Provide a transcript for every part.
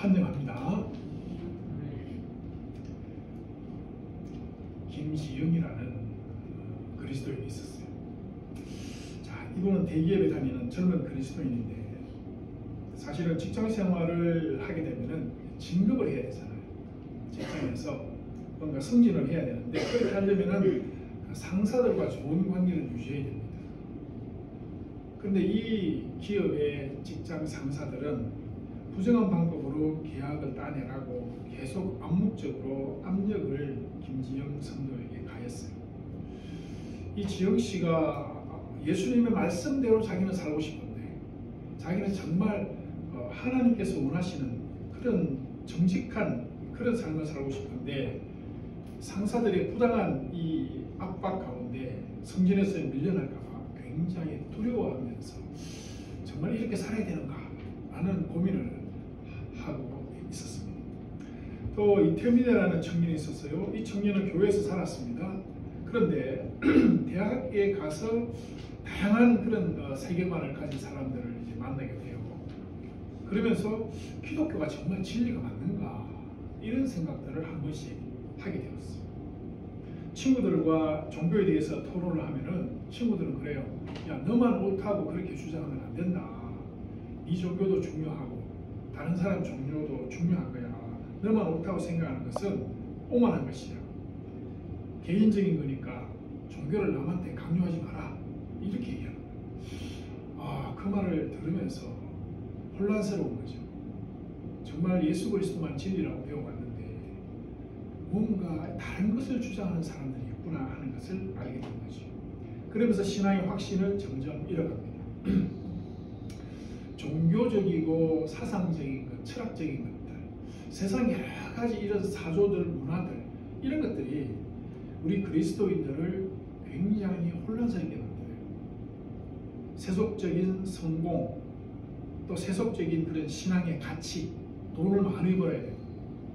환영합니다. 김지영이라는 그리스도인이 있었어요. 자, 이분은 대기업에 다니는 젊은 그리스도인인데 사실은 직장 생활을 하게 되면은 진급을 해야 되잖아요. 직장에서 뭔가 승진을 해야 되는데 그렇게 하려면은 상사들과 좋은 관계를 유지해야 됩니다. 그런데 이 기업의 직장 상사들은 부정한 방법으로 계약을 따내라고 계속 암묵적으로 압력을 김지영 성도에게 가했어요. 이 지영 씨가 예수님의 말씀대로 자기는 살고 싶은데 자기는 정말 하나님께서 원하시는 그런 정직한 그런 삶을 살고 싶은데 상사들의 부당한 이 압박 가운데 승진에서 밀려날까봐 굉장히 두려워하면서 정말 이렇게 살아야 되는가 라는 고민을 하고 있었습니다. 또 이태민이라는 청년이 있었어요. 이 청년은 교회에서 살았습니다. 그런데 대학에 가서 다양한 그런 세계관을 가진 사람들을 이제 만나게 돼요. 그러면서 기독교가 정말 진리가 맞는가 이런 생각들을 한 번씩 하게 되었어요. 친구들과 종교에 대해서 토론을 하면은 친구들은 그래요. 야, 너만 옳다고 그렇게 주장하면 안 된다. 이 종교도 중요하고 다른 사람 종교도 중요한 거야. 너만 옳다고 생각하는 것은 오만한 것이야. 개인적인 거니까 종교를 남한테 강요하지 마라. 이렇게 얘기하는 거예요. 그 말을 들으면서 혼란스러운 거죠. 정말 예수 그리스도만 진리라고 배워왔는데 뭔가 다른 것을 주장하는 사람들이 있구나 하는 것을 알게 된 거죠. 그러면서 신앙의 확신을 점점 잃어갑니다. 종교적이고 사상적인 것, 철학적인 것들, 세상 여러 가지 이런 사조들, 문화들 이런 것들이 우리 그리스도인들을 굉장히 혼란스럽게 만들어요. 세속적인 성공, 또 세속적인 그런 신앙의 가치, 돈을 많이 벌어야 되고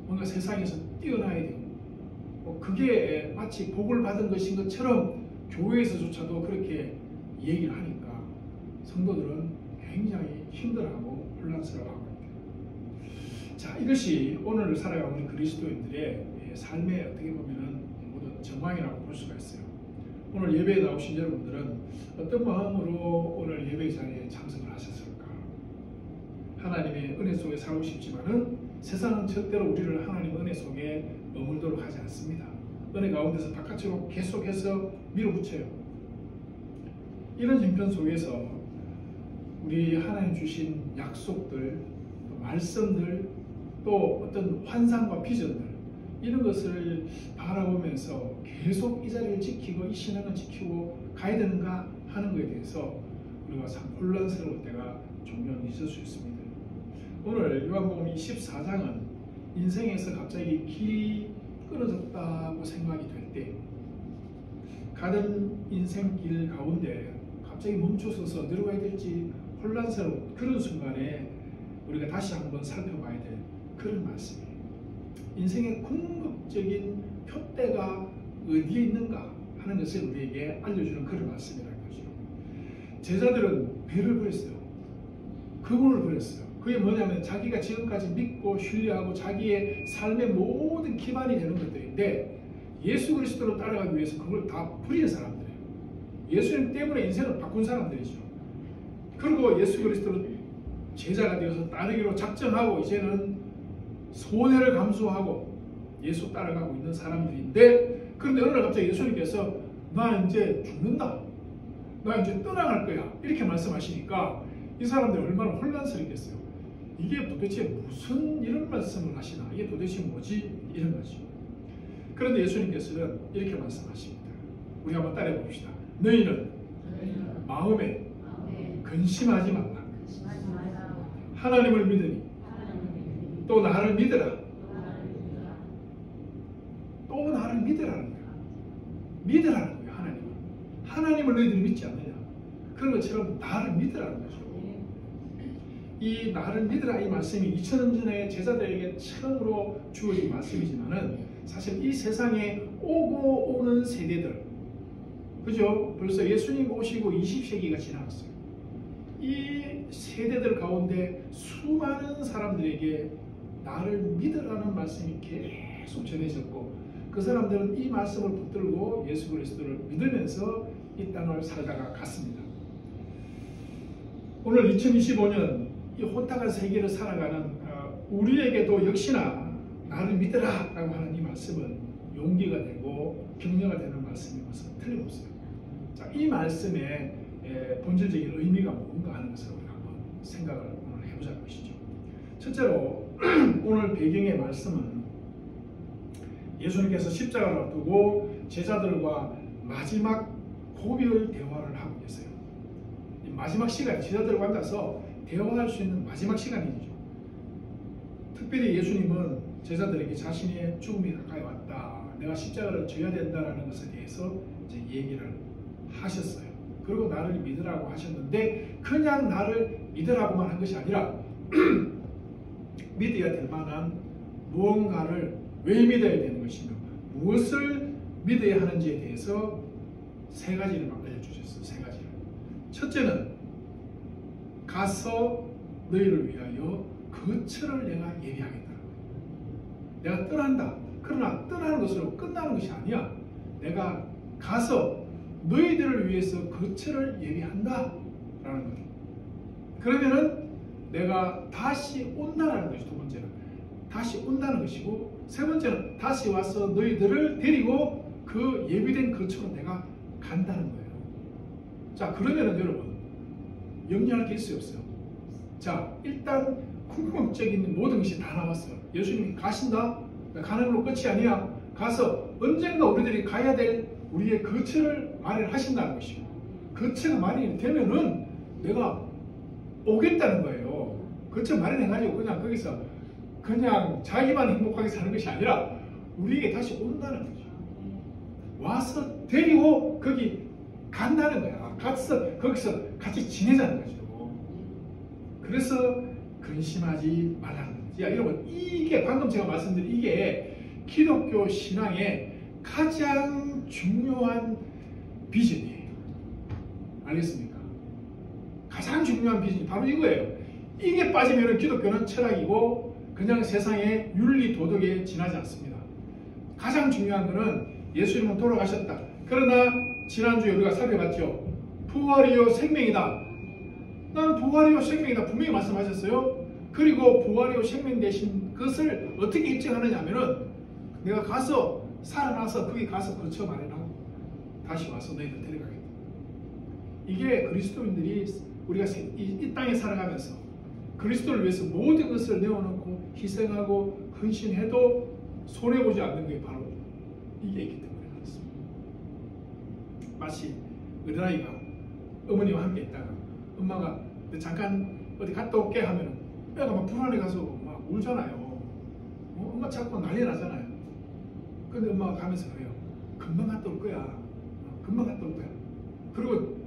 뭔가 세상에서 뛰어나야 되고 그게 마치 복을 받은 것인 것처럼 교회에서조차도 그렇게 얘기를 하니까 성도들은 굉장히 힘들어하고 혼란스러워하고 있다. 자, 이것이 오늘 살아가는 우리 그리스도인들의 삶의 어떻게 보면은 모두 정황이라고 볼 수가 있어요. 오늘 예배에 나오신 여러분들은 어떤 마음으로 오늘 예배 자리에 참석을 하셨을까? 하나님의 은혜 속에 살고 싶지만은 세상은 절대로 우리를 하나님의 은혜 속에 머물도록 하지 않습니다. 은혜 가운데서 바깥으로 계속해서 밀어붙여요. 이런 형편 속에서 우리 하나님 주신 약속들, 또 말씀들, 또 어떤 환상과 비전들 이런 것을 바라보면서 계속 이 자리를 지키고 이 신앙을 지키고 가야 되는가 하는 것에 대해서 우리가 참 혼란스러울 때가 종종 있을 수 있습니다. 오늘 요한복음 24장은 인생에서 갑자기 길이 끊어졌다고 생각이 될 때 가는 인생길 가운데 갑자기 멈춰서서 내려가야 될지 혼란스러운 그런 순간에 우리가 다시 한번 살펴봐야 될 그런 말씀이에요. 인생의 궁극적인 표대가 어디에 있는가 하는 것을 우리에게 알려주는 그런 말씀이라는 거죠. 제자들은 배를 버렸어요. 그분을 버렸어요. 그게 뭐냐면 자기가 지금까지 믿고 신뢰하고 자기의 삶의 모든 기반이 되는 것들인데 예수 그리스도를 따라가기 위해서 그걸 다 버리는 사람들이에요. 예수님 때문에 인생을 바꾼 사람들이죠. 그리고 예수 그리스도를 제자가 되어서 따르기로 작정하고 이제는 손해를 감수하고 예수 따라가고 있는 사람들인데 그런데 어느 날 갑자기 예수님께서 나 이제 죽는다. 나 이제 떠나갈 거야. 이렇게 말씀하시니까 이 사람들이 얼마나 혼란스럽겠어요. 이게 도대체 무슨 이런 말씀을 하시나? 이게 도대체 뭐지? 이런 거죠. 그런데 예수님께서는 이렇게 말씀하십니다. 우리 한번 따라해 봅시다. 너희는 마음에 근심하지 말라. 하나님을 믿으니 또 나를 믿으라. 또 나를 믿으라는 거야. 믿으라는 거야. 하나님을 너희들이 믿지 않느냐. 그런 것처럼 나를 믿으라는 거죠. 이 나를 믿으라 이 말씀이 2000년 전에 제자들에게 처음으로 주어진 말씀이지만은 사실 이 세상에 오고 오는 세대들, 그죠? 벌써 예수님 오시고 20세기가 지나갔어요. 이 세대들 가운데 수많은 사람들에게 나를 믿으라는 말씀이 계속 전해졌고 그 사람들은 이 말씀을 붙들고 예수 그리스도를 믿으면서 이 땅을 살다가 갔습니다. 오늘 2025년 이 혼탁한 세계를 살아가는 우리에게도 역시나 나를 믿으라 라고 하는 이 말씀은 용기가 되고 격려가 되는 말씀인 것은 틀림없어요. 자, 이 말씀의 본질적인 의미가 뭔가 하는 것을 우리가 한번 생각을 오늘 해보자는 것이죠. 첫째로 오늘 배경의 말씀은 예수님께서 십자가를 앞두고 제자들과 마지막 고별 대화를 하고 계세요. 이 마지막 시간, 제자들과 앉아서 대화할 수 있는 마지막 시간이죠. 특별히 예수님은 제자들에게 자신의 죽음이 가까이 왔다, 내가 십자가를 져야 된다는 것에 대해서 이제 얘기를 하셨어요. 그리고 나를 믿으라고 하셨는데 그냥 나를 믿으라고만 한 것이 아니라 믿어야 될 만한 무언가를 왜 믿어야 되는 것이며 무엇을 믿어야 하는지에 대해서 세 가지를 알려주셨어요. 세 가지를. 첫째는 가서 너희를 위하여 거처를 내가 예비하겠다. 내가 떠난다. 그러나 떠나는 것으로 끝나는 것이 아니야. 내가 가서 너희들을 위해서 거처를 예비한다 라는 거죠. 그러면은 내가 다시 온다라는 것이 두 번째는 다시 온다는 것이고, 세 번째는 다시 와서 너희들을 데리고 그 예비된 거처로 내가 간다는 거예요. 자, 그러면은 여러분 염려할 게 있어요, 없어요? 자, 일단 궁극적인 모든 것이 다 나왔어요. 예수님이 가신다? 가는 걸로 끝이 아니야. 가서 언젠가 우리들이 가야 될 우리의 거처를 마련하신다는 것이고, 거처가 마련이 되면은 내가 오겠다는 거예요. 거처 마련해가지고 그냥 거기서 그냥 자기만 행복하게 사는 것이 아니라 우리에게 다시 온다는 거죠. 와서 데리고 거기 간다는 거야. 가서 거기서 같이 지내자는 거죠. 그래서 근심하지 말라는 거지. 야, 여러분, 이게 방금 제가 말씀드린 이게 기독교 신앙의 가장 중요한 비전이에요. 알겠습니까? 가장 중요한 비전이 바로 이거예요. 이게 빠지면 기독교는 철학이고 그냥 세상의 윤리 도덕에 지나지 않습니다. 가장 중요한 것은 예수님은 돌아가셨다. 그러나 지난주에 우리가 살펴봤죠. 부활이요 생명이다. 난 부활이요 생명이다 분명히 말씀하셨어요. 그리고 부활이요 생명 되신 것을 어떻게 입증하느냐 하면은 내가 가서 살아나서 거기 가서 거처 마련하고 다시 와서 너희들 데려가겠다. 이게 그리스도인들이 우리가 이 땅에 살아가면서 그리스도를 위해서 모든 것을 내어놓고 희생하고 헌신해도 손해보지 않는 게 바로 이게 있기 때문에 그렇습니다. 마치 어린아이가 어머니와 함께 있다가 엄마가 잠깐 어디 갔다 올게 하면 애가 막 불안해 가서 막 울잖아요. 엄마 자꾸 난리 나잖아요. 근데 엄마가 가면서 그래요. 금방 갔다 올 거야. 금방 갔다 올 거야. 그리고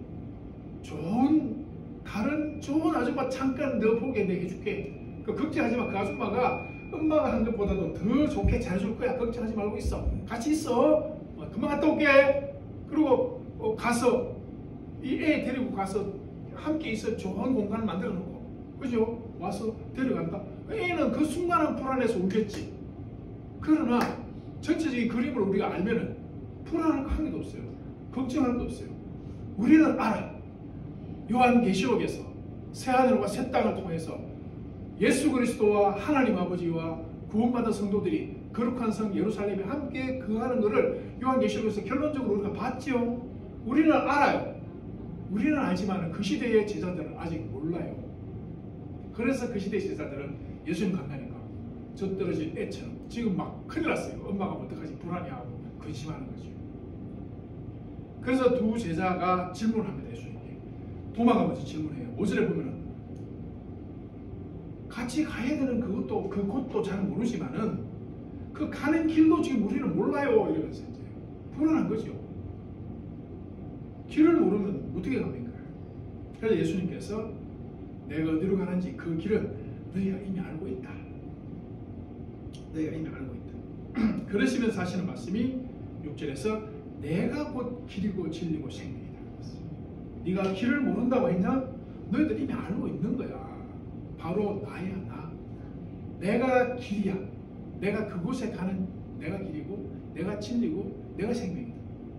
다른 좋은 아줌마 잠깐 너 보게 내가 해줄게. 걱정하지 마. 그 아줌마가 엄마가 한 것보다도 더 좋게 잘해줄 거야. 걱정하지 말고 있어. 같이 있어. 금방 갔다 올게. 그리고 가서 이 애 데리고 가서 함께 있어 좋은 공간을 만들어 놓고, 그죠? 와서 데려간다. 애는 그 순간은 불안해서 울겠지. 그러나 전체적인 그림을 우리가 알면은 불안할 거 한 개도 없어요. 걱정할 거 없어요. 우리는 알아. 요한계시록에서 새하늘과 새 땅을 통해서 예수 그리스도와 하나님 아버지와 구원받은 성도들이 거룩한 성 예루살렘에 함께 거하는 것을 요한계시록에서 결론적으로 우리가 봤죠. 우리는 알아요. 우리는 알지만 그 시대의 제자들은 아직 몰라요. 그래서 그 시대의 제자들은 예수님 간다니까 저 떨어진 애처럼 지금 막 큰일 났어요. 엄마가 어떡하지 불안해하고 근심하는 거죠. 그래서 두 제자가 질문합니다. 예수님께 도망가면서 질문해요. 5절에 보면은 같이 가야 되는 그 곳도 잘 모르지만은 그 가는 길도 지금 우리는 몰라요. 이러면서 이제 불안한 거죠. 길을 모르면 어떻게 갑니까? 그래서 예수님께서 내가 어디로 가는지 그 길은 너희가 이미 알고 있다. 너희가 이미 알고 있다. 그러시면서 하시는 말씀이 6절에서 내가 곧 길이고 진리고 생명이다. 네가 길을 모른다고 했냐? 너희들 이미 알고 있는 거야. 바로 나야 나. 내가 길이야. 내가 그곳에 가는 내가 길이고 내가 진리고 내가 생명이다.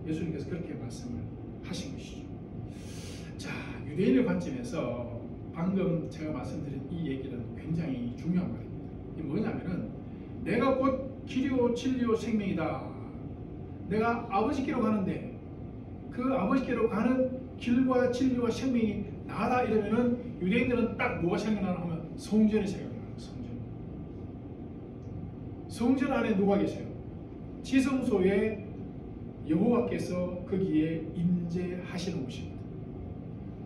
예수님께서 그렇게 말씀을 하신 것이죠. 자, 유대인의 관점에서 방금 제가 말씀드린 이 얘기는 굉장히 중요한 말입니다. 이게 뭐냐면은 내가 곧 길이요 진리요 생명이다. 내가 아버지께로 가는데 그 아버지께로 가는 길과 진리와 생명이 나다 이러면은 유대인들은 딱 뭐가 생각나나 하면 성전이 생각나요. 성전 안에 누가 계세요? 지성소에 여호와께서 거기에 임재하시는 곳입니다.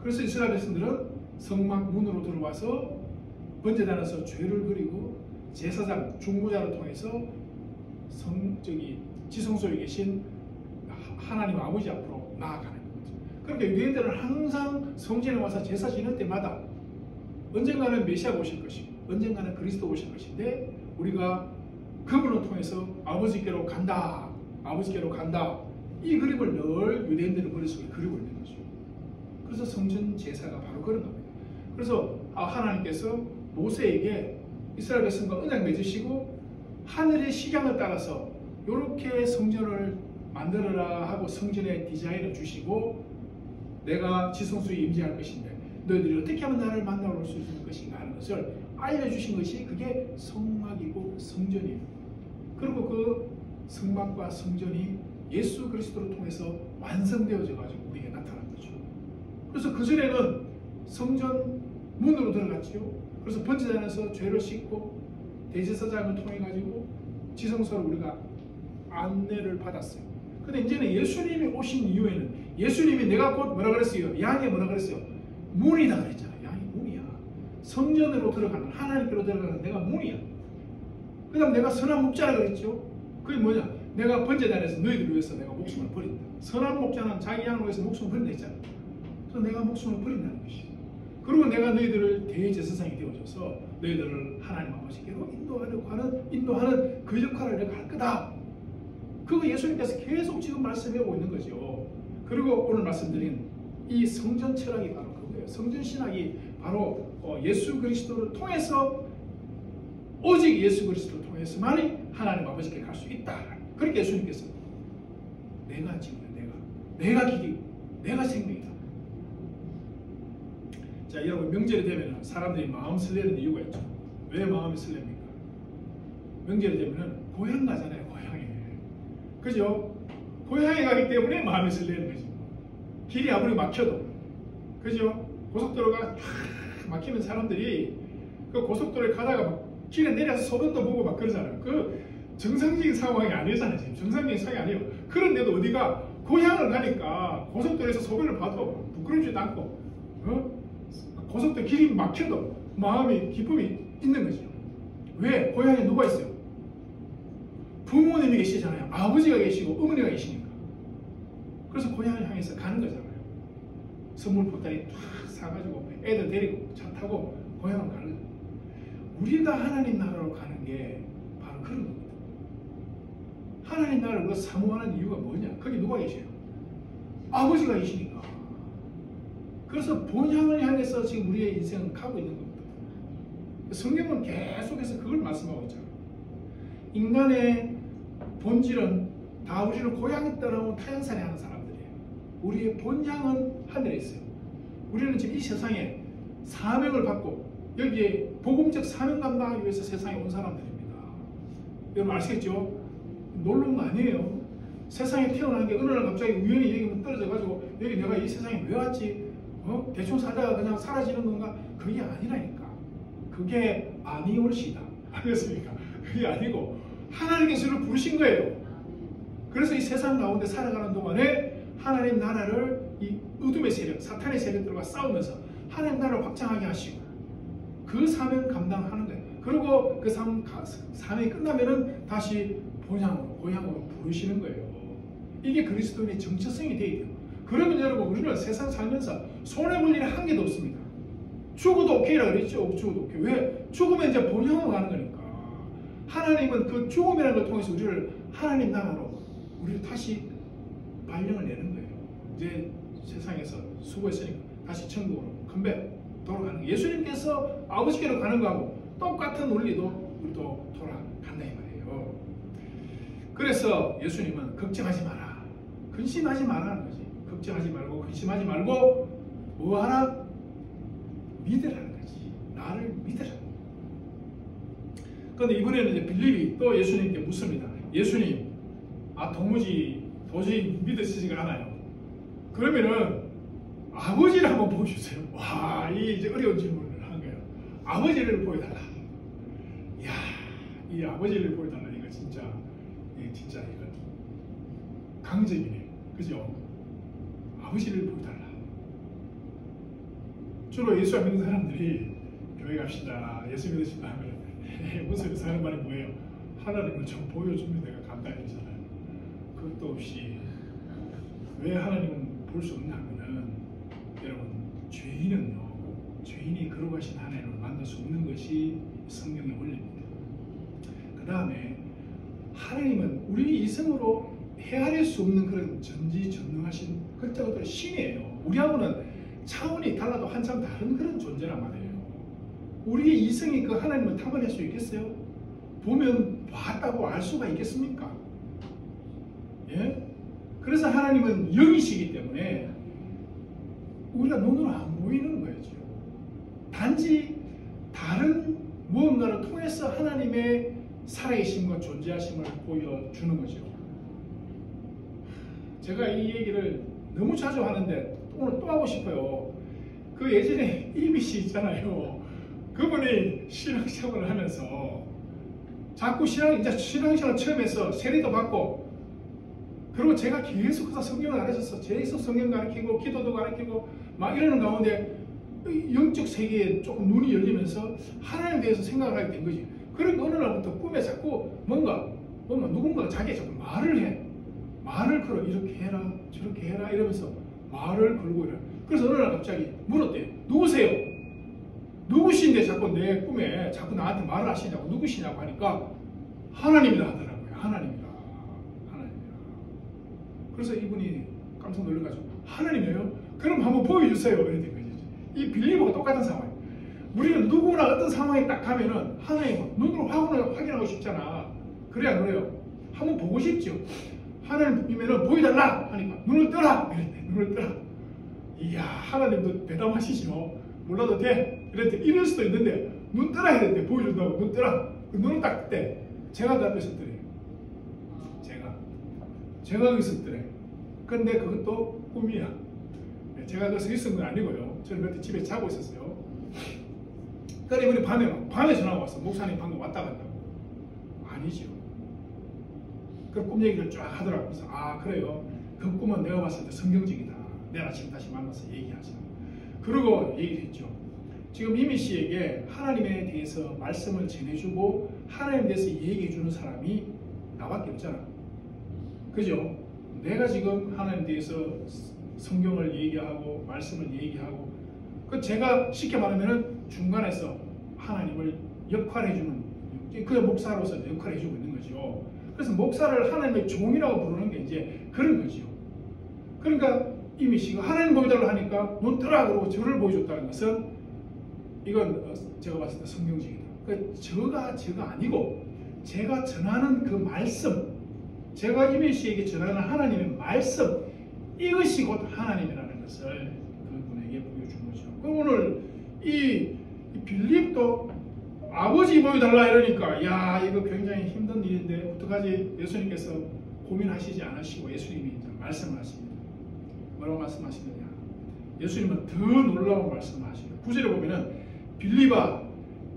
그래서 이스라엘 백성들은 성막 문으로 들어와서 번제단에서 죄를 그리고 제사장 중보자를 통해서 지성소에 계신 하나님 아버지 앞으로 나아가는 거죠. 그러니까 유대인들은 항상 성전에 와서 제사 지낼 때마다 언젠가는 메시아가 오실 것이고 언젠가는 그리스도 오실 것인데 우리가 그분을 통해서 아버지께로 간다. 아버지께로 간다. 이 그림을 늘 유대인들의 머릿속에 그리고 있는 거죠. 그래서 성전 제사가 바로 그런 겁니다. 그래서 하나님께서 모세에게 이스라엘 백성과 언약 맺으시고 하늘의 식양을 따라서 이렇게 성전을 만들어라 하고 성전의 디자인을 주시고 내가 지성소에 임재할 것인데 너희들이 어떻게 하면 나를 만나러 올 수 있는 것인가 하는 것을 알려주신 것이 그게 성막이고 성전이에요. 그리고 그 성막과 성전이 예수 그리스도를 통해서 완성되어져 가지고 우리에게 나타난 거죠. 그래서 그전에는 성전 문으로 들어갔죠. 그래서 번제단에서 죄를 씻고 대제사장을 통해 가지고 지성소를 우리가 안내를 받았어요. 근데 이제는 예수님이 오신 이후에는 예수님이 내가 곧 뭐라 그랬어요? 양이 뭐라 그랬어요? 문이다 그랬잖아요. 양이 문이야. 성전으로 들어가는 하나님께로 들어가는 내가 문이야. 그 다음 내가 선한 목자라 그랬죠. 그게 뭐냐? 내가 번제단에서 너희들을 위해서 내가 목숨을 버린다. 선한 목자는 자기 양을 위해서 목숨을 버린다 했잖아. 그래서 내가 목숨을 버린다는 것이. 그리고 내가 너희들을 대제사장이 되어줘서 너희들을 하나님 아버지께로 인도하는 그 역할을 내가 할 거다. 그거 예수님께서 계속 지금 말씀해오고 있는 거죠. 그리고 오늘 말씀드린 이 성전 철학이 바로 그거예요. 성전 신학이 바로 예수 그리스도를 통해서 오직 예수 그리스도를 통해서만이 하나님 아버지께 갈 수 있다. 그렇게 예수님께서 내가 진리야. 내가 길이고 내가 생명이다. 자, 여러분 명절이 되면 사람들이 마음 설레는 이유가 있죠. 왜 마음이 설렙니까? 명절이 되면 고향 가잖아요. 고향에. 그죠? 고향에 가기 때문에 마음이 설레는 거죠. 길이 아무리 막혀도. 그죠? 고속도로가 쫙 막히면 사람들이 그 고속도로에 가다가 막 길에 내려서 소변도 보고 막 그러잖아요. 그 정상적인 상황이 아니잖아요. 지금 정상적인 상황이 아니에요. 그런데도 어디가 고향을 가니까 고속도로에서 소변을 봐도 부끄럽지도 않고 고속도로 길이 막혀도 마음이 기쁨이 있는 거죠. 왜? 고향에 누가 있어요? 부모님이 계시잖아요. 아버지가 계시고 어머니가 계시니까. 그래서 고향을 향해서 가는 거잖아요. 선물 보따리 탁 사가지고 애들 데리고 차 타고 고향을 가는 거예요. 우리가 하나님 나라로 가는 게 바로 그런 겁니다. 하나님 나라를 사모하는 이유가 뭐냐? 거기 누가 계셔요? 아버지가 계시니까. 그래서 본향을 향해서 지금 우리의 인생은 가고 있는 겁니다. 성경은 계속해서 그걸 말씀하고 있잖아요. 인간의 본질은 다 우리를 고향에 떠나온 타향살이 하는 사람들이에요. 우리의 본향은 하늘에 있어요. 우리는 지금 이 세상에 사명을 받고 여기에 복음적 사명 감당하기 위해서 세상에 온 사람들입니다. 여러분 아시겠죠? 놀러 온 거 아니에요. 세상에 태어난 게 어느 날 갑자기 우연히 여기 떨어져가지고 여기 내가 이 세상에 왜 왔지? 대충 살다가 그냥 사라지는 건가? 그게 아니라니까. 그게 아니올시다. 알겠습니까? 그게 아니고 하나님께서 우리를 부르신 거예요. 그래서 이 세상 가운데 살아가는 동안에 하나님 나라를 이 어둠의 세력, 사탄의 세력들과 싸우면서 하나님 나라를 확장하게 하시고 그 사명 감당하는 거예요. 그리고 그 사명이 끝나면은 다시 고향으로 부르시는 거예요. 이게 그리스도인의 정체성이 되어야 돼요. 그러면 여러분 우리는 세상 살면서 손해볼 일이 한 개도 없습니다. 죽어도 오케이라 그랬죠. 죽어도 오케이. 왜? 죽으면 이제 본향으로 가는 거니까. 하나님은 그 죽음이라는 걸 통해서 우리를 하나님 나라로 우리를 다시 발령을 내는 거예요. 이제 세상에서 수고했으니까 다시 천국으로 컴백 돌아가는 거예요. 예수님께서 아버지께로 가는 거하고 똑같은 원리도 우리도 돌아간다 이 말이에요. 그래서 예수님은 걱정하지 마라, 근심하지 마라는 거지. 걱정하지 말고 근심하지 말고 뭐 하라? 믿으라는 거지. 나를 믿으라. 그런데 이번에는 이제 빌립이 또 예수님께 묻습니다. 예수님, 도저히 믿으시지가 않아요. 그러면은 아버지를 한번 보여주세요. 와, 이 이제 어려운 질문을 한 거예요. 아버지를 보여달라. 이야, 이 아버지를 보여달라. 이거 진짜 이거 강점이네. 그죠? 아버지를 보여달라. 주로 예수 안 믿는 사람들이 교회 갑시다, 예수 믿으신다 하면 무슨 소리 하는 말이 뭐예요? 하나님을 좀 보여주면 내가 간다 이러잖아요. 그것도 없이 왜 하나님은 볼 수 없냐 하면은, 여러분, 죄인이 거룩하신 하나님을 만날 수 없는 것이 성경의 원리입니다. 그 다음에 하나님은 우리 이성으로 헤아릴 수 없는 그런 전지전능하신 그것도 신이에요. 우리하고는 차원이 달라도 한참 다른 그런 존재란 말이에요. 우리의 이성이 그 하나님을 탐험할 수 있겠어요? 보면 봤다고 알 수가 있겠습니까? 예? 그래서 하나님은 영이시기 때문에 우리가 눈으로 안 보이는 거죠. 단지 다른 무언가를 통해서 하나님의 살아계심과 존재하심을 보여주는 거죠. 제가 이 얘기를 너무 자주 하는데 오늘 또 하고 싶어요. 그 예전에 이미 씨 있잖아요. 그분이 신앙생활을 하면서 자꾸 신앙생활 처음 해서 세례도 받고, 그리고 제가 계속해서 성경을 가르쳤어. 계속 성경 가르치고 기도도 가르치고 막 이러는 가운데 영적 세계에 조금 눈이 열리면서 하나님에 대해서 생각을 하게 된 거지. 그러니까 어느 날부터 꿈에 자꾸 뭔가 누군가가 자기가 자꾸 말을 해. 말을 걸어. 이렇게 해라 저렇게 해라 이러면서 말을 걸고 이래. 그래서 어느 날 갑자기 물었대요. 누구세요? 누구신데 자꾸 내 꿈에 자꾸 나한테 말을 하시냐고, 누구시냐고 하니까 하나님이다 하더라고요. 하나님이다. 그래서 이분이 깜짝 놀라가지고 하나님이에요? 그럼 한번 보여주세요. 이랬던 거죠. 이 빌립하고 똑같은 상황. 우리는 누구나 어떤 상황에 딱 가면은 하나님 눈으로 확인하고 싶잖아. 그래 안 그래요? 한번 보고 싶죠. 하나님이면은 보여달라 하니까 눈을 뜨라. 이랬대. 눈을 뜨라. 이야, 하나님도 대담하시죠. 몰라도 돼. 이랬대. 이럴 수도 있는데 눈 뜨라 했는데 보여준다고 눈 뜨라. 그 눈을 딱 뜰 때 제가 그 앞에 섰더래요. 제가 거기 있었더래. 근데 그것도 꿈이야. 제가 거기서 있었던 건 아니고요. 저는 그때 집에 자고 있었어요. 그래 우리 밤에 전화가 왔어. 목사님 방금 왔다 간다고. 아니죠. 그 꿈 얘기를 쫙 하더라고요. 그래서 그래요. 그 꿈은 내가 봤을 때 성경적이다. 내일 아침 다시 만나서 얘기하자. 그러고 얘기를 했죠. 지금 이미 씨에게 하나님에 대해서 말씀을 전해주고 하나님에 대해서 얘기해주는 사람이 나밖에 없잖아. 그죠? 내가 지금 하나님에 대해서 성경을 얘기하고 말씀을 얘기하고, 그 제가 쉽게 말하면은 중간에서 하나님을 역할해주는, 그 목사로서 역할해주고 있는 거죠. 그래서 목사를 하나님의 종이라고 부르는 게 이제 그런 거죠. 그러니까 이미 씨가 하나님 보여달라고 하니까 눈 뜨라 그러고 저를 보여줬다는 것은 이건 제가 봤을 때 성경적이다. 그러니까 저가 아니고 제가 전하는 그 말씀, 제가 이미 씨에게 전하는 하나님의 말씀, 이것이 곧 하나님이라는 것을 그분에게 보여준 거죠. 그럼 오늘 이 빌립도 아버지 보여달라 이러니까 야, 이거 굉장히 힘든 일인데 어떡하지? 예수님께서 고민하시지 않으시고 예수님이 이제 말씀을 하십니다. 뭐라고 말씀하시느냐? 예수님은 더 놀라운 말씀을 하시죠. 9절에 보면은 빌립아,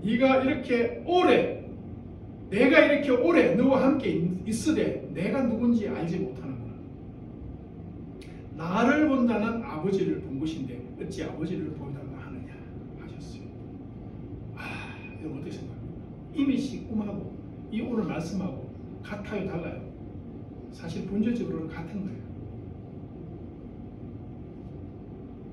네가 이렇게 오래, 내가 이렇게 오래 너와 함께 있으되 내가 누군지 알지 못하는구나. 나를 본다는 아버지를 본 것인데 어찌 아버지를 보여달라 하느냐 하셨어요. 여러분 어떻게 생각합니까? 이미 씨 꿈하고 이 오늘 말씀하고 같아요, 달라요? 사실 본질적으로는 같은 거예요.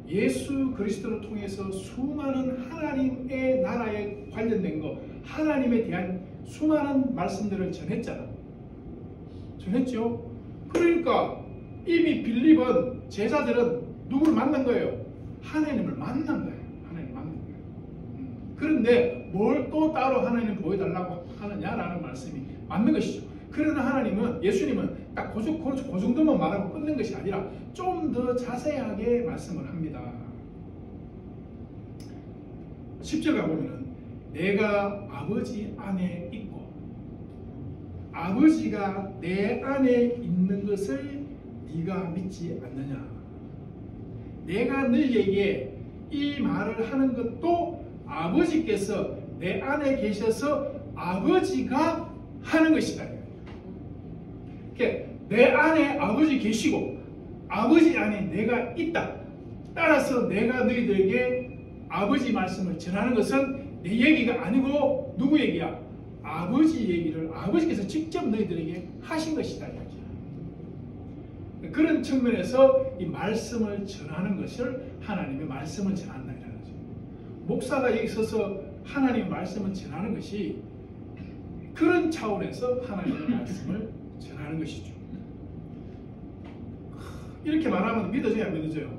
예수 그리스도를 통해서 수많은 하나님의 나라에 관련된 거, 하나님에 대한 수많은 말씀들을 전했잖아. 전했죠? 그러니까 이미 빌립은, 제자들은 누구를 만난 거예요? 하나님을 만난 거예요. 하나님을 만난 거예요. 그런데 뭘 또 따로 하나님 보여달라고 하느냐라는 말씀이 맞는 것이죠. 그러나 하나님은, 예수님은 딱 그 정도만 말하고 끝낸 것이 아니라 좀 더 자세하게 말씀을 합니다. 10절 가보면은 내가 아버지 안에 있고 아버지가 내 안에 있는 것을 네가 믿지 않느냐. 내가 너희에게 이 말을 하는 것도 아버지께서 내 안에 계셔서 아버지가 하는 것이다. 그러니까 내 안에 아버지 계시고 아버지 안에 내가 있다. 따라서 내가 너희들에게 아버지 말씀을 전하는 것은 내 얘기가 아니고 누구 얘기야? 아버지 얘기를 아버지께서 직접 너희들에게 하신 것이다. 그런 측면에서 이 말씀을 전하는 것을 하나님의 말씀을 전한다. 목사가 여기 서서 하나님의 말씀을 전하는 것이 그런 차원에서 하나님의 말씀을 전하는 것이죠. 이렇게 말하면 믿어져요, 안 믿어져요?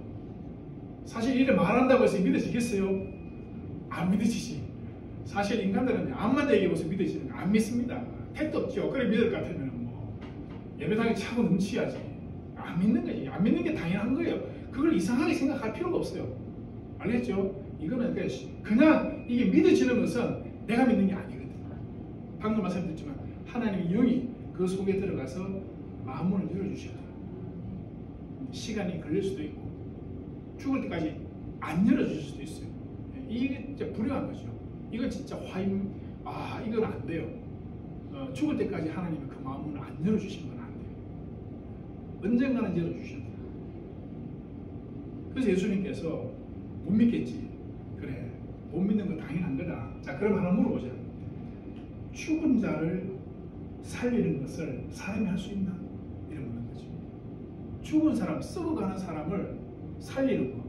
사실 이렇게 말한다고 해서 믿어지겠어요? 안 믿어지지. 사실 인간들은 암만 얘기해서 믿어지는 거 안 믿습니다. 택도 없죠. 그래 믿을 것 같으면 뭐 예배당에 차고 넘치야지. 안 믿는 거지. 안 믿는 게 당연한 거예요. 그걸 이상하게 생각할 필요가 없어요. 알겠죠? 이거는 그냥 이게 믿어지는 것은 내가 믿는 게 아니거든. 방금 말씀드렸지만 하나님의 영이 그 속에 들어가서 마음문을 열어주셔야 돼요. 시간이 걸릴 수도 있고 죽을 때까지 안 열어주실 수도 있어요. 이게 진짜 불행한 거죠. 이건 진짜 화임, 이건 안 돼요. 죽을 때까지 하나님이 그 마음문을 안 열어주시면 안 돼요. 언젠가는 열어주셔야 돼요. 그래서 예수님께서 못 믿겠지. 그래, 못 믿는 건 당연한 거다. 자, 그럼 하나 물어보자. 죽은 자를 살리는 것을 사람이 할 수 있나? 이런 묻는 거죠. 죽은 사람, 썩어가는 사람을 살리는 거.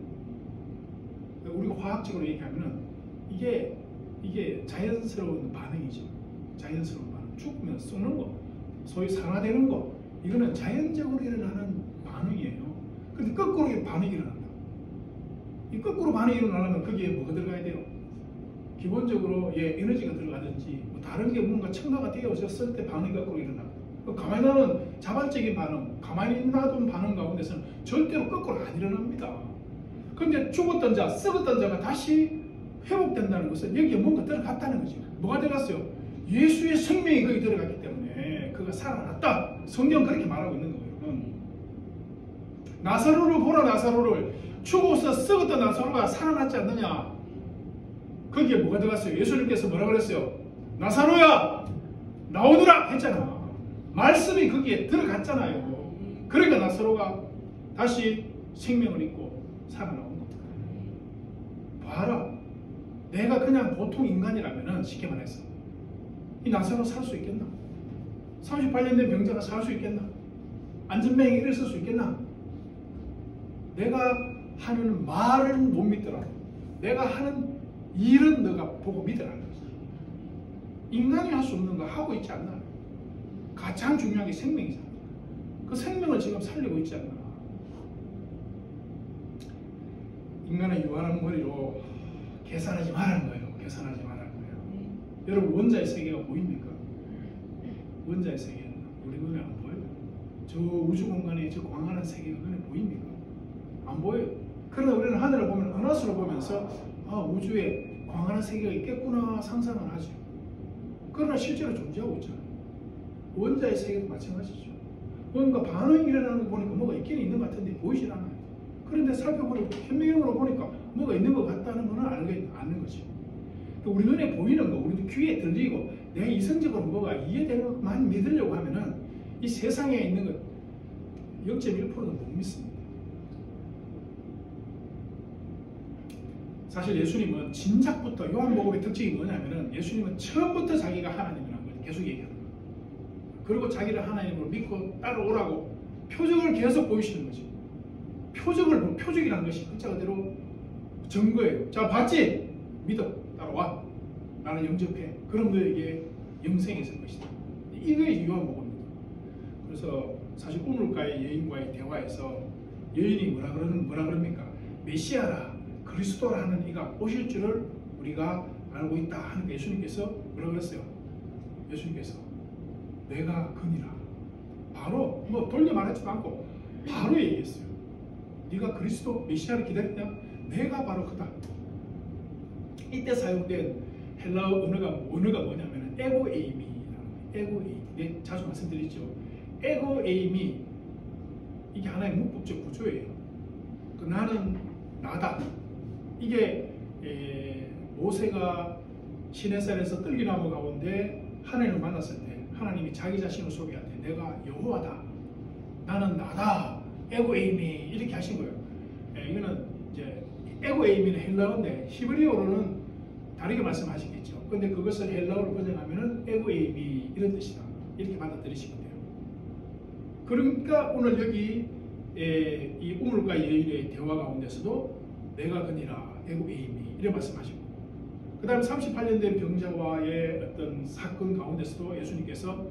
우리가 화학적으로 얘기하면은 이게 자연스러운 반응이죠. 자연스러운 반응. 죽으면 썩는 거, 소위 산화되는 거, 이거는 자연적으로 일어나는 반응이에요. 근데 거꾸로 반응이 일어난다. 이 거꾸로 반응이 일어나려면 거기에 뭐가 들어가야 돼요? 기본적으로 에너지가 들어가든지 뭐 다른 게 뭔가 첨가가 되어졌을 때 반응이 거꾸로 일어납니다. 가만히 놔둔 자발적인 반응, 가만히 놔둔 반응 가운데서는 절대로 거꾸로 안 일어납니다. 그런데 죽었던 자, 썩었던 자가 다시 회복된다는 것은 여기에 뭔가 들어갔다는 거죠. 뭐가 들어갔어요? 예수의 생명이 거기 들어갔기 때문에 그가 살아났다. 성경 그렇게 말하고 있는 거예요. 나사로를 보라. 나사로를 죽어서 썩었던 나사로가 살아났지 않느냐. 거기에 뭐가 들어갔어요? 예수님께서 뭐라 그랬어요? 나사로야 나오너라 했잖아. 말씀이 거기에 들어갔잖아요. 그러니까 나사로가 다시 생명을 잊고 살아나온 겁니다. 봐라, 내가 그냥 보통 인간이라면 쉽게 말해서 이 나사로 살 수 있겠나? 38년 된 병자가 살 수 있겠나? 안전병이 일어설 수 있겠나? 내가 하는 말은 못 믿더라도 내가 하는 일은 너가 보고 믿으라는 거지. 인간이 할 수 없는 거 하고 있지 않나? 가장 중요한 게 생명이잖아. 그 생명을 지금 살리고 있지 않나? 인간은 유한한 머리로 계산하지 말라는 거예요. 계산하지 말라는 거예요. 여러분, 원자의 세계가 보입니까? 원자의 세계는 우리 눈에 안 보여요. 저 우주 공간에 저 광활한 세계가 눈에 보입니까? 안 보여요. 그러나 우리는 하늘을 보면 은하수를 보면서 우주에 광활한 세계가 있겠구나 상상을 하죠. 그러나 실제로 존재하고 있잖아요. 원자의 세계도 마찬가지죠. 뭔가 반응이 일어나는 거 보니까 뭐가 있긴 있는 것 같은데 보이질 않아요. 그런데 살펴보니까 현미경으로 보니까 뭐가 있는 것 같다는 거는 아는 거지. 우리 눈에 보이는 거, 우리 귀에 들리고 내 이성적으로 뭐가 이해되는 것만 믿으려고 하면은 이 세상에 있는 것 0.1%도 못 믿습니다. 사실 예수님은 진작부터 요한복음의 특징이 뭐냐면은 예수님은 처음부터 자기가 하나님이라는 걸 계속 얘기하는 거예요. 그리고 자기를 하나님으로 믿고 따라오라고 표적을 계속 보이시는 거죠. 표적이라는 것이 글자 그대로 증거예요. 자, 봤지? 믿어. 따라와. 나를 영접해. 그럼 너에게 영생이 있을 것이다. 이게 요한복음입니다. 그래서 사실 우물가의 여인과의 대화에서 여인이 뭐라 그럽니까? 메시아라, 그리스도라는 이가 오실 줄을 우리가 알고 있다 하는 예수님께서 뭐라고 그랬어요? 예수님께서 내가 그니라. 바로 뭐 돌려 말하지 않고 바로 얘기했어요. 네가 그리스도 메시아를 기다렸냐? 내가 바로 그다. 이때 사용된 헬라어 언어가 뭐냐면 에고에이미. 네, 자주 말씀드리죠. 에고에이미 이게 하나의 문법적 구조예요. 그 나는 나다. 이게 모세가 시내산에서 뜰기나무 가운데 하나님을 만났을 때 하나님이 자기 자신을 소개할 때 내가 여호와다. 나는 나다. 에고에이미 이렇게 하신 거예요. 이거는 이제 에고에이미는 헬라어인데 히브리어로는 다르게 말씀하시겠죠. 근데 그것을 헬라어로 번역하면은 에고에이미 이런 뜻이다. 이렇게 받아들이시면 돼요. 그러니까 오늘 여기 이 우물과 여인의 대화 가운데서도 내가 그니라 에고에이미 이런 말씀하시고, 그 다음에 38년 된 병자와의 어떤 사건 가운데서도 예수님께서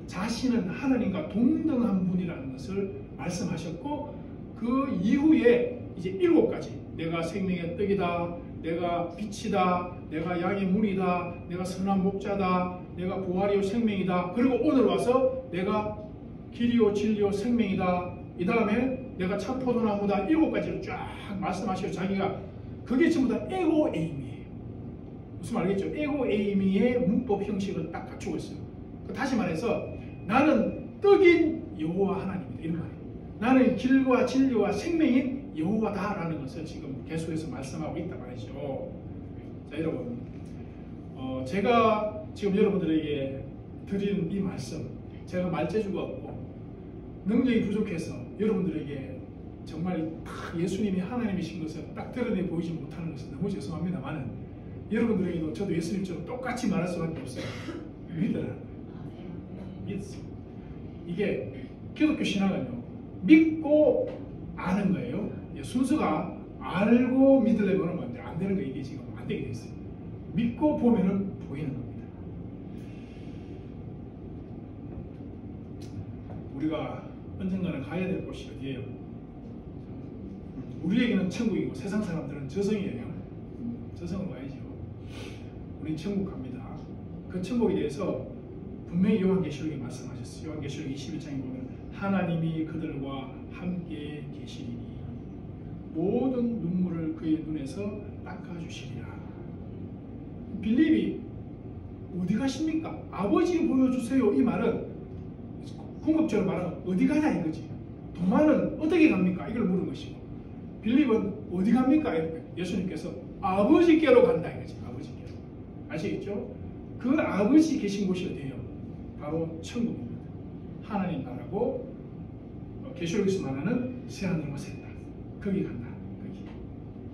자신은 하나님과 동등한 분이라는 것을 말씀하셨고, 그 이후에 이제 7가지 내가 생명의 떡이다, 내가 빛이다, 내가 양의 문이다, 내가 선한 목자다, 내가 부활이요 생명이다, 그리고 오늘 와서 내가 길이요 진리요 생명이다, 이 다음에 내가 참 포도나무다, 7가지를 쫙 말씀하시고 자기가 그게 전부 다 에고에이미예요. 무슨 말이겠죠? 에고에이미의 문법 형식을 딱 갖추고 있어요. 다시 말해서 나는 떡인 여호와 하나님이다 이런 말이에요. 나는 길과 진리와 생명인 여호와다라는 것을 지금 계속해서 말씀하고 있단 말이죠. 자, 여러분, 제가 지금 여러분들에게 드리는 이 말씀, 제가 말재주가 없고 능력이 부족해서 여러분들에게 정말 예수님이 하나님이신 것을 딱 드러내 보이지 못하는 것은 너무 죄송합니다만은 여러분들에게도 저도 예수님처럼 똑같이 말할 수밖에 없어요. 믿으라. 믿어. 이게 기독교 신앙은요, 믿고 아는 거예요. 순서가 알고 믿으려면 안 되는 거, 이게 지금 안 되게 돼 있어요. 믿고 보면은 보이는 겁니다. 우리가 언젠가는 가야 될 곳이 어디예요? 우리에게는 천국이고 세상 사람들은 저승이에요. 저승으로 가야죠. 우린 천국 갑니다. 그 천국에 대해서 분명히 요한계시록에 말씀하셨어요. 요한계시록 21장에 보면 하나님이 그들과 함께 계시리니 모든 눈물을 그의 눈에서 닦아주시리라. 빌립이 어디 가십니까? 아버지 보여주세요. 이 말은 궁극적으로 말하면 어디 가냐 이거지. 도마는 어떻게 갑니까? 이걸 물은 것이고, 빌립은 어디 갑니까? 예수님께서 아버지께로 간다 이거지. 아버지께로. 아시겠죠? 그 아버지 계신 곳이 어디예요? 바로 천국입니다. 하나님 나라고 계시록에서 말하는 새하늘과 새 땅. 거기 간다. 거기.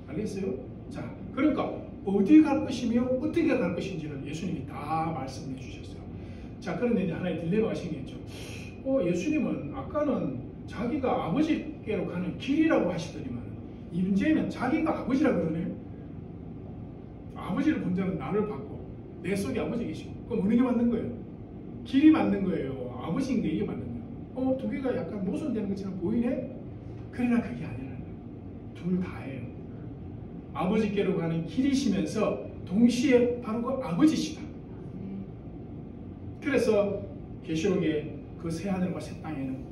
알겠어요? 자, 그러니까 어디 갈 것이며 어떻게 갈 것인지는 예수님이 다 말씀해 주셨어요. 자, 그런데 이제 하나의 딜레마가 생겼죠. 예수님은 아까는 자기가 아버지께로 가는 길이라고 하시더니만 이제는 자기가 아버지라고 그러네요. 아버지를 본 자는 나를 받고 내 속에 아버지 계시고, 그럼 어느 게 맞는 거예요? 길이 맞는 거예요? 아버지인 게 이게 맞는 거예요? 두 개가 약간 모순되는 것처럼 보이네? 그러나 그게 아니라는 거예요. 둘 다예요. 아버지께로 가는 길이시면서 동시에 바로 그 아버지시다. 그래서 계시록에 그 새하늘과 새 땅에는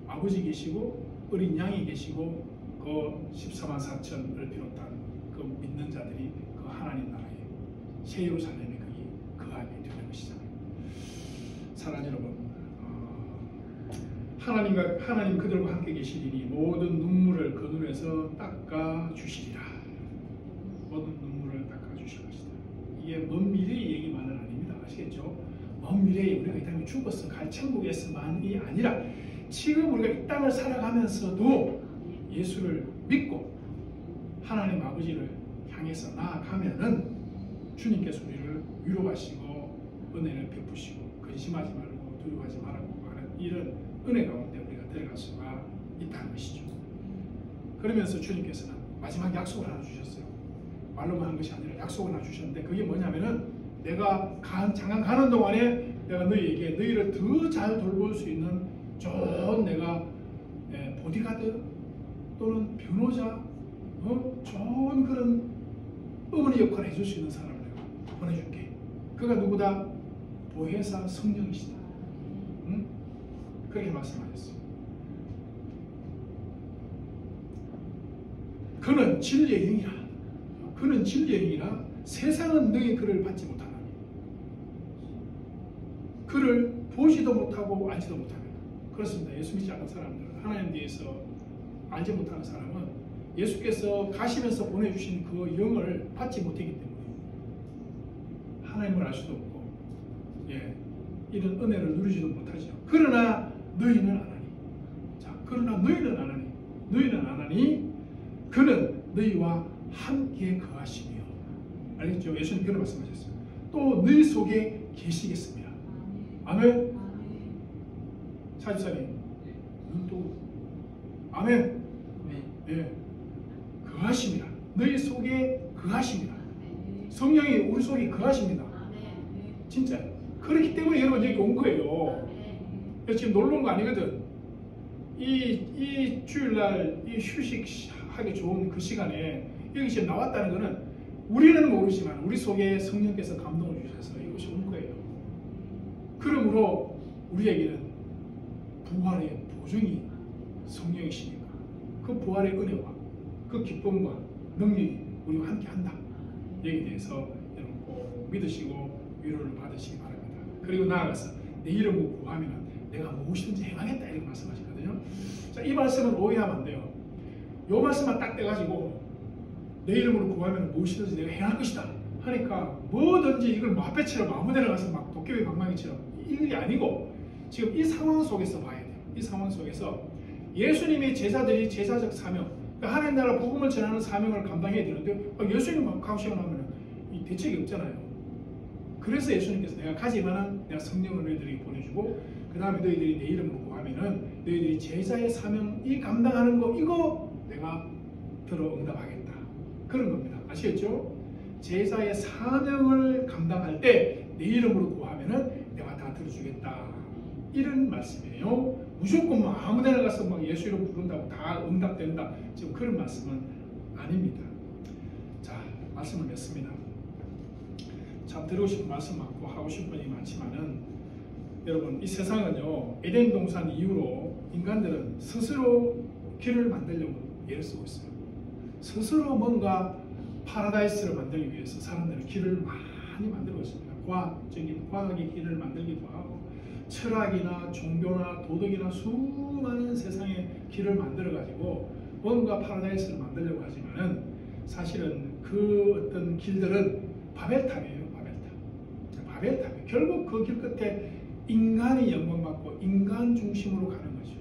아버지 계시고 어린 양이 계시고 그 14만 4천을 비롯한 그 믿는 자들이 그 하나님 나라에 새 예루살렘에 거하게 되는 것이잖아요. 사랑하는 여러분, 하나님 그들과 함께 계시리니 모든 눈물을 그 눈에서 닦아 주시리라. 모든 눈물을 닦아 주실 것이다. 이게 먼 미래의 얘기만은 아닙니다. 아시겠죠? 먼 미래에 우리가 이 땅에 죽어서 갈 천국에서만이 아니라 지금 우리가 이 땅을 살아가면서도 예수를 믿고 하나님 아버지를 향해서 나아가면은 주님께서 우리를 위로하시고 은혜를 베푸시고 근심하지 말고 두려워하지 말라고 하는 이런 은혜 가운데 우리가 들어갈 수가 있다는 것이죠. 그러면서 주님께서는 마지막 약속을 하나 주셨어요. 말로만 한 것이 아니라 약속을 하나 주셨는데 그게 뭐냐면은 내가 장가 가는 동안에 내가 너희에게 너희를 더 잘 돌볼 수 있는 좋은 내가 보디가드 또는 변호자, 좋은 그런 어머니 역할을 해줄 수 있는 사람을 내가 보내줄게. 그가 누구다? 보혜사 성령이시다. 응? 그렇게 말씀하셨어요. 그는 진리의 영이라. 그는 진리의 영이라 세상은 너희 그를 받지 못하나니. 그를 보지도 못하고 알지도 못합니다. 그렇습니다. 예수 믿지 않는 사람들, 하나님 대해서 알지 못하는 사람은 예수께서 가시면서 보내주신 그 영을 받지 못했기 때문에 하나님을 알 수도 없고, 이런 은혜를 누리지도 못하죠. 그러나 너희는 안 하니. 자, 그러나 너희는 안 하니. 너희는 안 하니 그는 너희와 함께 거하시며. 알겠죠? 예수님 그런 말씀하셨어요. 또 너희 속에 계시겠습니다. 아멘. 사주사님 눈 뜨고 아멘. 네. 거하십니다. 너희 속에 거하십니다. 성령이 우리 속에 거하십니다. 진짜 그렇기 때문에 여러분 여기 온 거예요. 지금 놀러 온 거 아니거든. 이 주일날 이 휴식하기 좋은 그 시간에 여기 지금 나왔다는 거는 우리는 모르지만 우리 속에 성령께서 감동을 주셔서 이곳이 온 거예요. 그러므로 우리에게는 부활의 보증이 성령이시니까 그 부활의 은혜와 그 기쁨과 능력이 우리와 함께 한다. 여기에 대해서 여러분 꼭 믿으시고 위로를 받으시기 바랍니다. 그리고 나아가서 내 이름으로 구하면 내가 무엇이든지 행하겠다 이렇게 말씀하시거든요. 자, 이 말씀은 오해하면 안 돼요. 이 말씀만 딱 떼가지고 내 이름으로 구하면 무엇이든지 내가 행할 것이다 하니까 뭐든지 이걸 마패처럼 아무데나 가서 막 도깨비 방망이처럼 이게 아니고 지금 이 상황 속에서 봐야 돼요. 이 상황 속에서 예수님이 제자들이 제사적 사명, 그러니까 하나님 나라 복음을 전하는 사명을 감당해야 되는데 예수님 가시면 하면 이 대책이 없잖아요. 그래서 예수님께서 내가 가지만은 내가 성령을 너희들에게 보내주고 그 다음에 너희들이 내 이름으로 구하면은 너희들이 제자의 사명 이 감당하는 거 이거 내가 들어 응답하겠다. 그런 겁니다. 아시겠죠? 제자의 사명을 감당할 때 내 이름으로 구하면은 내가 다 들어주겠다. 이런 말씀이에요. 무조건 뭐 아무데나 가서 막 예수 이름 부른다고 다 응답된다. 지금 그런 말씀은 아닙니다. 자, 말씀을 맺습니다. 참 드리고 싶은 말씀 많고 하고 싶은 일이 많지만은 여러분 이 세상은요 에덴 동산 이후로 인간들은 스스로 길을 만들려고 애를 쓰고 있어요. 스스로 뭔가 파라다이스를 만들기 위해서 사람들은 길을 많이 만들고 있습니다. 과학의 길을 만들기도 하고 철학이나 종교나 도덕이나 수많은 세상의 길을 만들어 가지고 뭔가 파라다이스를 만들려고 하지만은 사실은 그 어떤 길들은 바벨탑이에요. 바벨탑. 결국 그 길 끝에 인간이 영광받고 인간 중심으로 가는 거죠.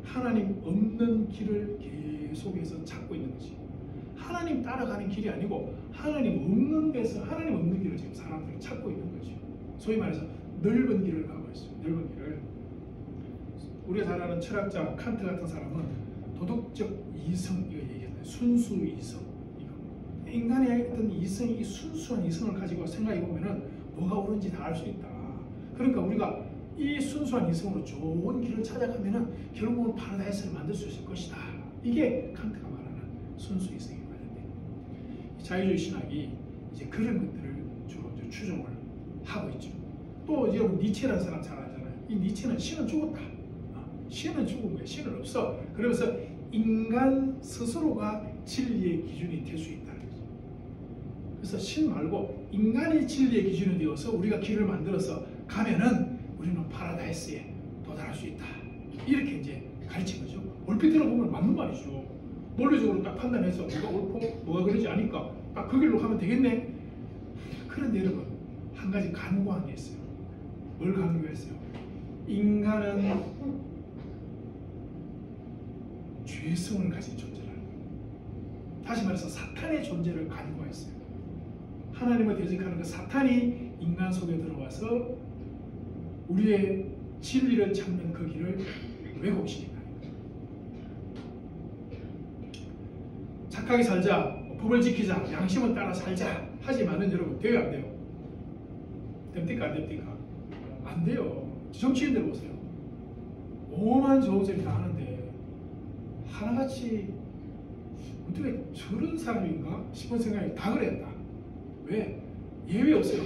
하나님 없는 길을 계속해서 찾고 있는 거지. 하나님 따라가는 길이 아니고 하나님 없는 데서 하나님 없는 길을 지금 사람들이 찾고 있는 거죠. 소위 말해서 넓은 길을 가고 있어요. 넓은 길을. 우리가 잘 아는 철학자 칸트 같은 사람은 도덕적 이성 이거 얘기했어요. 순수 이성. 이거. 인간의 어떤 이성이 이 순수한 이성을 가지고 생각해 보면은 뭐가 옳은지 다 알 수 있다. 그러니까 우리가 이 순수한 이성으로 좋은 길을 찾아가면은 결국은 파라다이스를 만들 수 있을 것이다. 이게 칸트가 말하는 순수 이성에 관련된 자유주의 신학이 이제 그런 것들을 주로 이제 추종을 하고 있죠. 또 이제 니체라는 사람 잘 알잖아요. 이 니체는 신은 죽었다. 신은 죽은 거예요. 신은 없어. 그러면서 인간 스스로가 진리의 기준이 될 수 있다는 거죠. 그래서 신 말고 인간이 진리의 기준이 되어서 우리가 길을 만들어서 가면은 우리는 파라다이스에 도달할 수 있다. 이렇게 이제 가르친 거죠. 얼핏 들어보면 맞는 말이죠. 논리적으로 딱 판단해서 뭐가 옳고 뭐가 그러지 않으니까 딱 그 길로 가면 되겠네. 그런데 여러분 한 가지 간과한 게 있어요. 뭘 간과했어요? 인간은 죄성을 가진 존재라는 거예요. 다시 말해서 사탄의 존재를 간과했어요. 하나님을 대적하는 그 사탄이 인간 속에 들어와서 우리의 진리를 찾는 그 길을 왜곡시킨다는 거예요. 착하게 살자, 법을 지키자, 양심을 따라 살자 하지만은 여러분 돼요 안 돼요? 됩니까 안 됩니까? 안 돼요. 정치인들 보세요. 오만 좋은 소리 다 하는데 하나같이 어떻게 저런 사람인가 싶은 생각이 다 그랬다. 왜? 예외 없어요.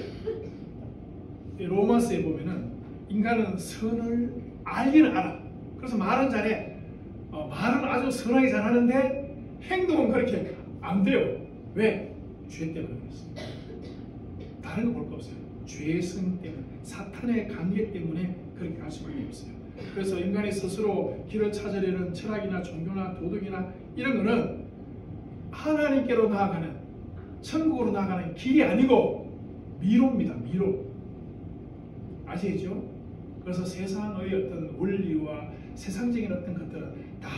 로마서에 보면은 인간은 선을 알기는 알아. 그래서 말은 잘해. 말은 아주 선하게 잘하는데 행동은 그렇게 안 돼요. 왜? 죄 때문에 그렇습니다. 다른 거 볼 거 없어요. 죄성 때문에, 사탄의 관계 때문에 그렇게 할 수밖에 없어요. 그래서 인간이 스스로 길을 찾으려는 철학이나 종교나 도덕이나 이런 거는 하나님께로 나아가는, 천국으로 나아가는 길이 아니고 미로입니다. 미로. 아시겠죠? 그래서 세상의 어떤 원리와 세상적인 어떤 것들은 다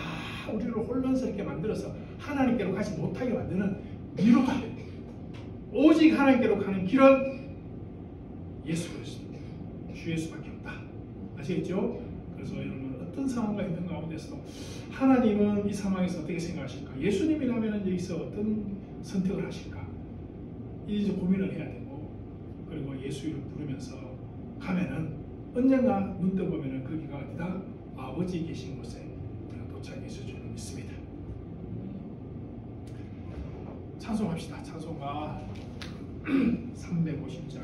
우리를 혼란스럽게 만들어서 하나님께로 가지 못하게 만드는 미로가 됩니다. 오직 하나님께로 가는 길은 예수 그리스도, 주 예수밖에 없다. 아시겠죠? 그래서 여러분 어떤 상황과 있는 가운데서 하나님은 이 상황에서 어떻게 생각하실까? 예수님이라면 여기서 어떤 선택을 하실까? 이제 고민을 해야 되고, 그리고 예수 이름 부르면서 가면은 언젠가 눈 떠보면은 거기가 어디다? 아버지 계신 곳에 우리가 도착했을 줄로 믿습니다. 찬송합시다. 찬송가 350장